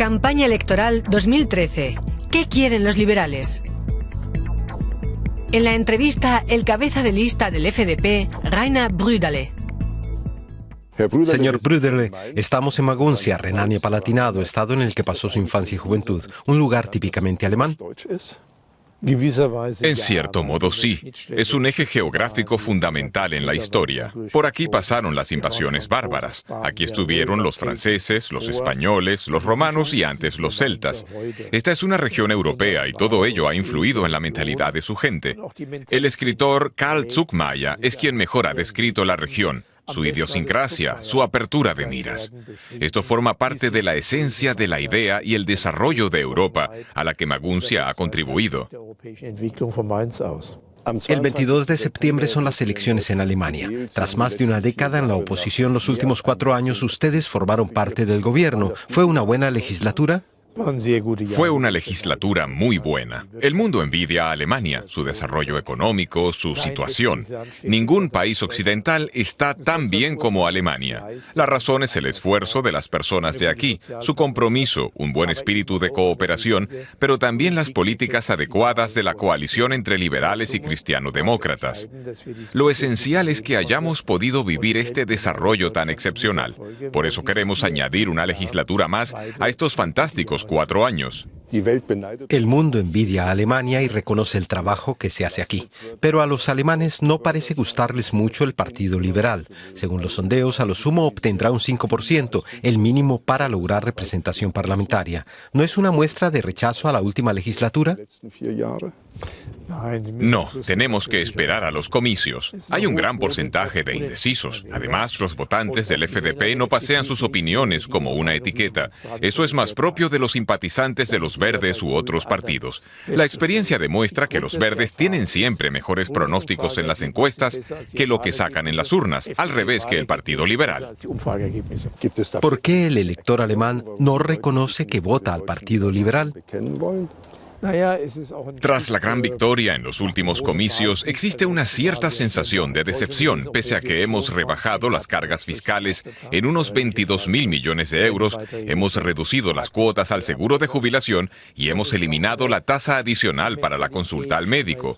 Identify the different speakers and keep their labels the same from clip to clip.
Speaker 1: Campaña electoral 2013. ¿Qué quieren los liberales? En la entrevista, el cabeza de lista del FDP, Rainer Brüderle.
Speaker 2: Señor Brüderle, estamos en Maguncia, Renania-Palatinado, estado en el que pasó su infancia y juventud, un lugar típicamente alemán.
Speaker 3: En cierto modo sí, es un eje geográfico fundamental en la historia. Por aquí pasaron las invasiones bárbaras. Aquí estuvieron los franceses, los españoles, los romanos y antes los celtas. Esta es una región europea y todo ello ha influido en la mentalidad de su gente. El escritor Karl Zuckmayer es quien mejor ha descrito la región, su idiosincrasia, su apertura de miras. Esto forma parte de la esencia de la idea y el desarrollo de Europa, a la que Maguncia ha contribuido.
Speaker 2: El 22 de septiembre son las elecciones en Alemania. Tras más de una década en la oposición, los últimos 4 años ustedes formaron parte del gobierno. ¿Fue una buena legislatura?
Speaker 3: Fue una legislatura muy buena. El mundo envidia a Alemania, su desarrollo económico, su situación. Ningún país occidental está tan bien como Alemania. La razón es el esfuerzo de las personas de aquí, su compromiso, un buen espíritu de cooperación, pero también las políticas adecuadas de la coalición entre liberales y cristiano-demócratas. Lo esencial es que hayamos podido vivir este desarrollo tan excepcional. Por eso queremos añadir una legislatura más a estos fantásticos 4 años.
Speaker 2: El mundo envidia a Alemania y reconoce el trabajo que se hace aquí. Pero a los alemanes no parece gustarles mucho el Partido Liberal. Según los sondeos, a lo sumo obtendrá un 5%, el mínimo para lograr representación parlamentaria. ¿No es una muestra de rechazo a la última legislatura?
Speaker 3: No, tenemos que esperar a los comicios. Hay un gran porcentaje de indecisos. Además, los votantes del FDP no pasean sus opiniones como una etiqueta. Eso es más propio de los simpatizantes de los verdes u otros partidos. La experiencia demuestra que los verdes tienen siempre mejores pronósticos en las encuestas que lo que sacan en las urnas, al revés que el Partido Liberal.
Speaker 2: ¿Por qué el elector alemán no reconoce que vota al Partido Liberal?
Speaker 3: Tras la gran victoria en los últimos comicios, existe una cierta sensación de decepción, pese a que hemos rebajado las cargas fiscales en unos 22.000 millones de euros, hemos reducido las cuotas al seguro de jubilación y hemos eliminado la tasa adicional para la consulta al médico.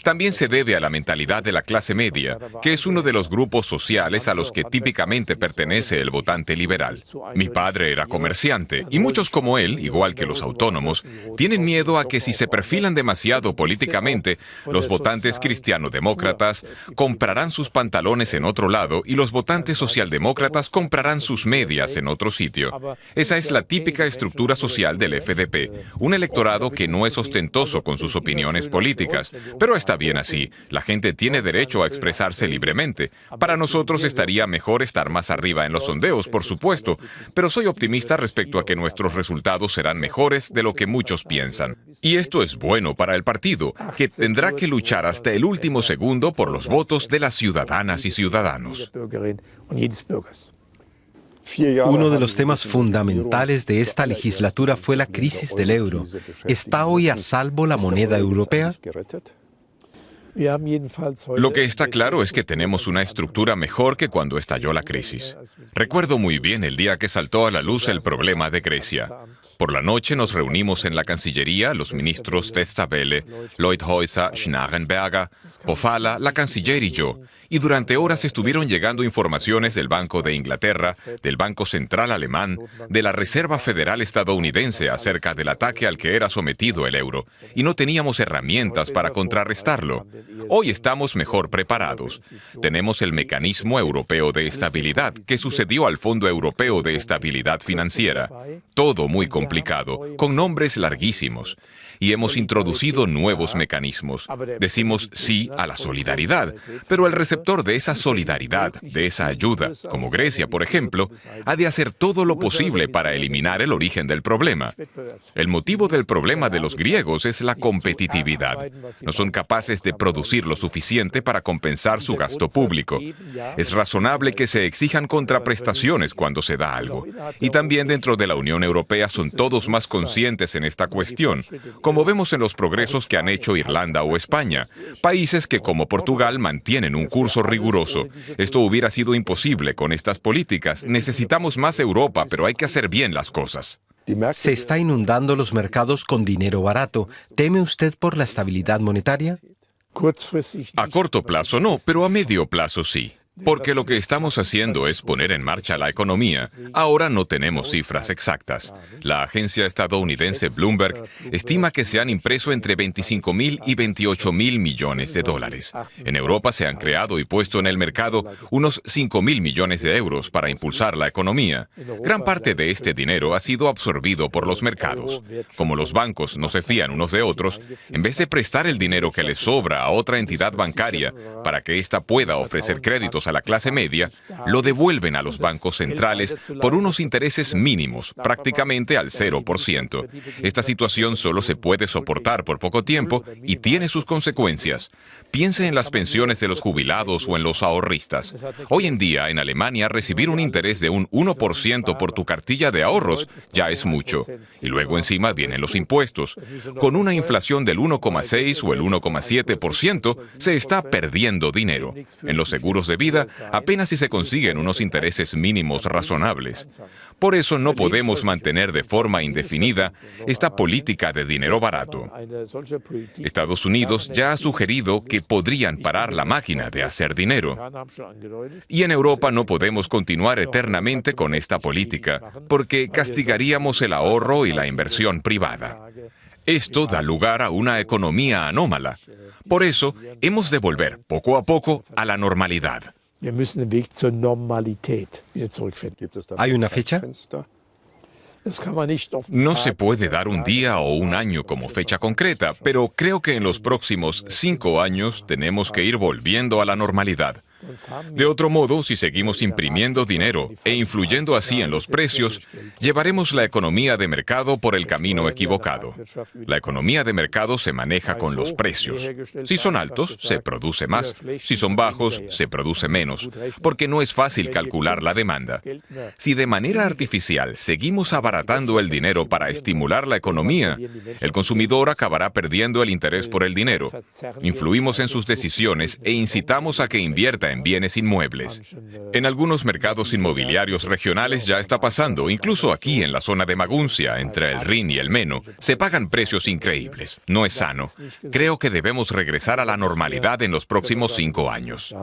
Speaker 3: También se debe a la mentalidad de la clase media, que es uno de los grupos sociales a los que típicamente pertenece el votante liberal. Mi padre era comerciante y muchos como él, igual que los autónomos, tienen miedo a que si se perfilan demasiado políticamente, los votantes cristiano-demócratas comprarán sus pantalones en otro lado y los votantes socialdemócratas comprarán sus medias en otro sitio. Esa es la típica estructura social del FDP, un electorado que no es ostentoso con sus opiniones políticas, pero está bien así, la gente tiene derecho a expresarse libremente. Para nosotros estaría mejor estar más arriba en los sondeos, por supuesto, pero soy optimista respecto a que nuestros resultados serán mejores de lo que muchos piensan. Y esto es bueno para el partido, que tendrá que luchar hasta el último segundo por los votos de las ciudadanas y ciudadanos.
Speaker 2: Uno de los temas fundamentales de esta legislatura fue la crisis del euro. ¿Está hoy a salvo la moneda europea?
Speaker 3: Lo que está claro es que tenemos una estructura mejor que cuando estalló la crisis. Recuerdo muy bien el día que saltó a la luz el problema de Grecia. Por la noche nos reunimos en la Cancillería, los ministros Westerwelle, Leuthäuser, Schnarrenberger, Pofalla, la canciller y yo. Y durante horas estuvieron llegando informaciones del Banco de Inglaterra, del Banco Central Alemán, de la Reserva Federal estadounidense acerca del ataque al que era sometido el euro. Y no teníamos herramientas para contrarrestarlo. Hoy estamos mejor preparados. Tenemos el Mecanismo Europeo de Estabilidad, que sucedió al Fondo Europeo de Estabilidad Financiera. Todo muy complicado, con nombres larguísimos. Y hemos introducido nuevos mecanismos. Decimos sí a la solidaridad, pero el receptor de esa solidaridad, de esa ayuda, como Grecia, por ejemplo, ha de hacer todo lo posible para eliminar el origen del problema. El motivo del problema de los griegos es la competitividad. No son capaces de producir lo suficiente para compensar su gasto público. Es razonable que se exijan contraprestaciones cuando se da algo. Y también dentro de la Unión Europea son todos más conscientes en esta cuestión, como vemos en los progresos que han hecho Irlanda o España, países que como Portugal mantienen un curso riguroso. Esto hubiera sido imposible con estas políticas. Necesitamos más Europa, pero hay que hacer bien las cosas.
Speaker 2: Se está inundando los mercados con dinero barato. ¿Teme usted por la estabilidad monetaria?
Speaker 3: A corto plazo no, pero a medio plazo sí. Porque lo que estamos haciendo es poner en marcha la economía. Ahora no tenemos cifras exactas. La agencia estadounidense Bloomberg estima que se han impreso entre 25.000 y 28.000 millones de dólares. En Europa se han creado y puesto en el mercado unos 5.000 millones de euros para impulsar la economía. Gran parte de este dinero ha sido absorbido por los mercados. Como los bancos no se fían unos de otros, en vez de prestar el dinero que les sobra a otra entidad bancaria para que ésta pueda ofrecer créditos a la clase media, lo devuelven a los bancos centrales por unos intereses mínimos, prácticamente al 0%. Esta situación solo se puede soportar por poco tiempo y tiene sus consecuencias. Piense en las pensiones de los jubilados o en los ahorristas. Hoy en día, en Alemania, recibir un interés de un 1% por tu cartilla de ahorros ya es mucho. Y luego encima vienen los impuestos. Con una inflación del 1,6 o el 1,7%, se está perdiendo dinero. En los seguros de vida, apenas si se consiguen unos intereses mínimos razonables. Por eso no podemos mantener de forma indefinida esta política de dinero barato. Estados Unidos ya ha sugerido que podrían parar la máquina de hacer dinero. Y en Europa no podemos continuar eternamente con esta política, porque castigaríamos el ahorro y la inversión privada. Esto da lugar a una economía anómala. Por eso, hemos de volver poco a poco a la normalidad.
Speaker 2: ¿Hay una fecha?
Speaker 3: No se puede dar un día o un año como fecha concreta, pero creo que en los próximos 5 años tenemos que ir volviendo a la normalidad. De otro modo, si seguimos imprimiendo dinero e influyendo así en los precios, llevaremos la economía de mercado por el camino equivocado. La economía de mercado se maneja con los precios. Si son altos, se produce más. Si son bajos, se produce menos, porque no es fácil calcular la demanda. Si de manera artificial seguimos abaratando el dinero para estimular la economía, el consumidor acabará perdiendo el interés por el dinero. Influimos en sus decisiones e incitamos a que invierta en bienes inmuebles. En algunos mercados inmobiliarios regionales ya está pasando, incluso aquí en la zona de Maguncia, entre el Rin y el Meno, se pagan precios increíbles. No es sano. Creo que debemos regresar a la normalidad en los próximos 5 años.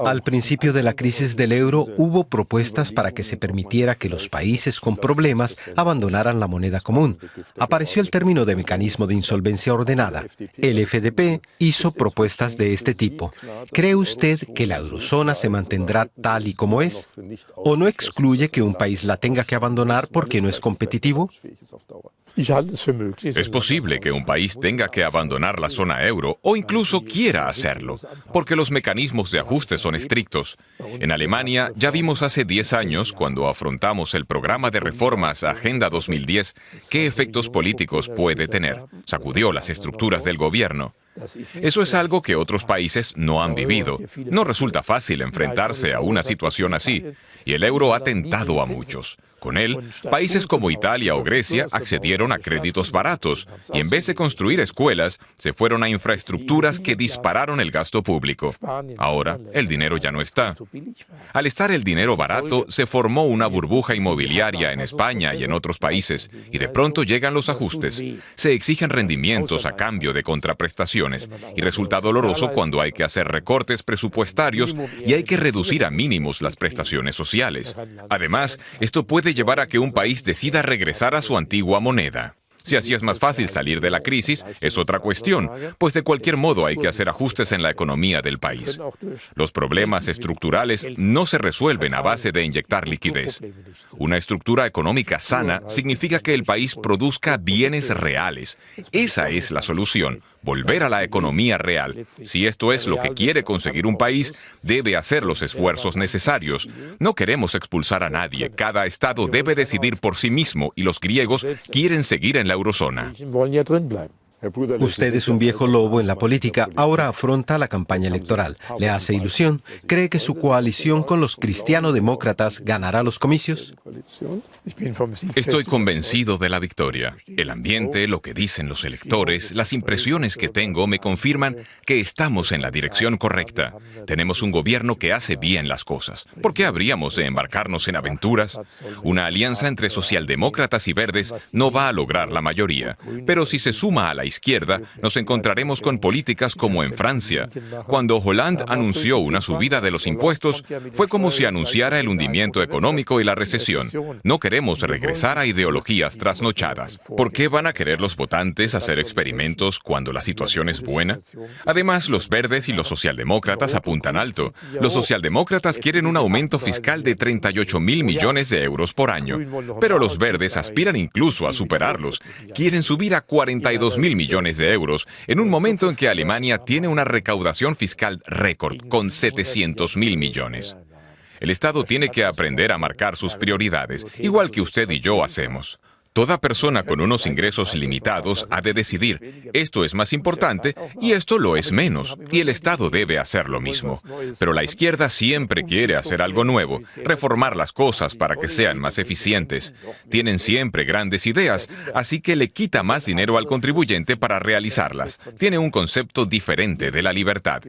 Speaker 2: Al principio de la crisis del euro hubo propuestas para que se permitiera que los países con problemas abandonaran la moneda común. Apareció el término de mecanismo de insolvencia ordenada. El FDP hizo propuestas de este tipo. ¿Cree usted que la eurozona se mantendrá tal y como es? ¿O no excluye que un país la tenga que abandonar porque no es competitivo?
Speaker 3: Es posible que un país tenga que abandonar la zona euro o incluso quiera hacerlo, porque los mecanismos de ajuste son estrictos. En Alemania ya vimos hace 10 años, cuando afrontamos el programa de reformas Agenda 2010, qué efectos políticos puede tener. Sacudió las estructuras del gobierno. Eso es algo que otros países no han vivido. No resulta fácil enfrentarse a una situación así, y el euro ha tentado a muchos. Con él, países como Italia o Grecia accedieron a créditos baratos y en vez de construir escuelas, se fueron a infraestructuras que dispararon el gasto público. Ahora, el dinero ya no está. Al estar el dinero barato, se formó una burbuja inmobiliaria en España y en otros países, y de pronto llegan los ajustes. Se exigen rendimientos a cambio de contraprestaciones, y resulta doloroso cuando hay que hacer recortes presupuestarios y hay que reducir a mínimos las prestaciones sociales. Además, esto puede llevar a que un país decida regresar a su antigua moneda. Si así es más fácil salir de la crisis, es otra cuestión, pues de cualquier modo hay que hacer ajustes en la economía del país. Los problemas estructurales no se resuelven a base de inyectar liquidez. Una estructura económica sana significa que el país produzca bienes reales. Esa es la solución, volver a la economía real. Si esto es lo que quiere conseguir un país, debe hacer los esfuerzos necesarios. No queremos expulsar a nadie. Cada estado debe decidir por sí mismo y los griegos quieren seguir en la eurozona.
Speaker 2: Usted es un viejo lobo en la política, ahora afronta la campaña electoral. ¿Le hace ilusión? ¿Cree que su coalición con los cristiano-demócratas ganará los comicios?
Speaker 3: Estoy convencido de la victoria. El ambiente, lo que dicen los electores, las impresiones que tengo me confirman que estamos en la dirección correcta. Tenemos un gobierno que hace bien las cosas. ¿Por qué habríamos de embarcarnos en aventuras? Una alianza entre socialdemócratas y verdes no va a lograr la mayoría. Pero si se suma a la izquierda, nos encontraremos con políticas como en Francia. Cuando Hollande anunció una subida de los impuestos, fue como si anunciara el hundimiento económico y la recesión. No queremos regresar a ideologías trasnochadas. ¿Por qué van a querer los votantes hacer experimentos cuando la situación es buena? Además, los verdes y los socialdemócratas apuntan alto. Los socialdemócratas quieren un aumento fiscal de 38.000 millones de euros por año, pero los verdes aspiran incluso a superarlos. Quieren subir a 42.000 millones de euros en un momento en que Alemania tiene una recaudación fiscal récord con 700.000 millones. El Estado tiene que aprender a marcar sus prioridades, igual que usted y yo hacemos. Toda persona con unos ingresos limitados ha de decidir, esto es más importante y esto lo es menos, y el Estado debe hacer lo mismo. Pero la izquierda siempre quiere hacer algo nuevo, reformar las cosas para que sean más eficientes. Tienen siempre grandes ideas, así que le quita más dinero al contribuyente para realizarlas. Tiene un concepto diferente de la libertad.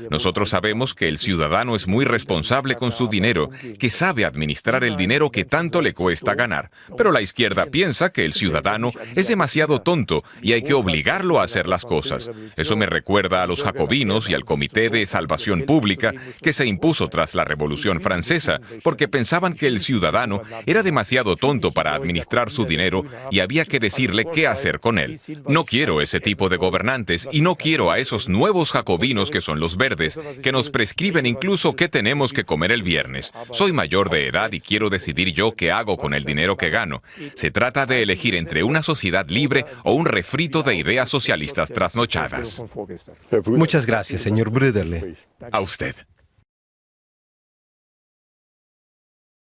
Speaker 3: Nosotros sabemos que el ciudadano es muy responsable con su dinero, que sabe administrar el dinero que tanto le cuesta ganar, pero la izquierda piensa que el ciudadano es demasiado tonto y hay que obligarlo a hacer las cosas. Eso me recuerda a los jacobinos y al Comité de Salvación Pública que se impuso tras la Revolución Francesa, porque pensaban que el ciudadano era demasiado tonto para administrar su dinero y había que decirle qué hacer con él. No quiero ese tipo de gobernantes y no quiero a esos nuevos jacobinos que son los verdes, que nos prescriben incluso qué tenemos que comer el viernes. Soy mayor de edad y quiero decidir yo qué hago con el dinero que gano. Se trata de elegir entre una sociedad libre o un refrito de ideas socialistas trasnochadas.
Speaker 2: Muchas gracias, señor Brüderle.
Speaker 3: A usted.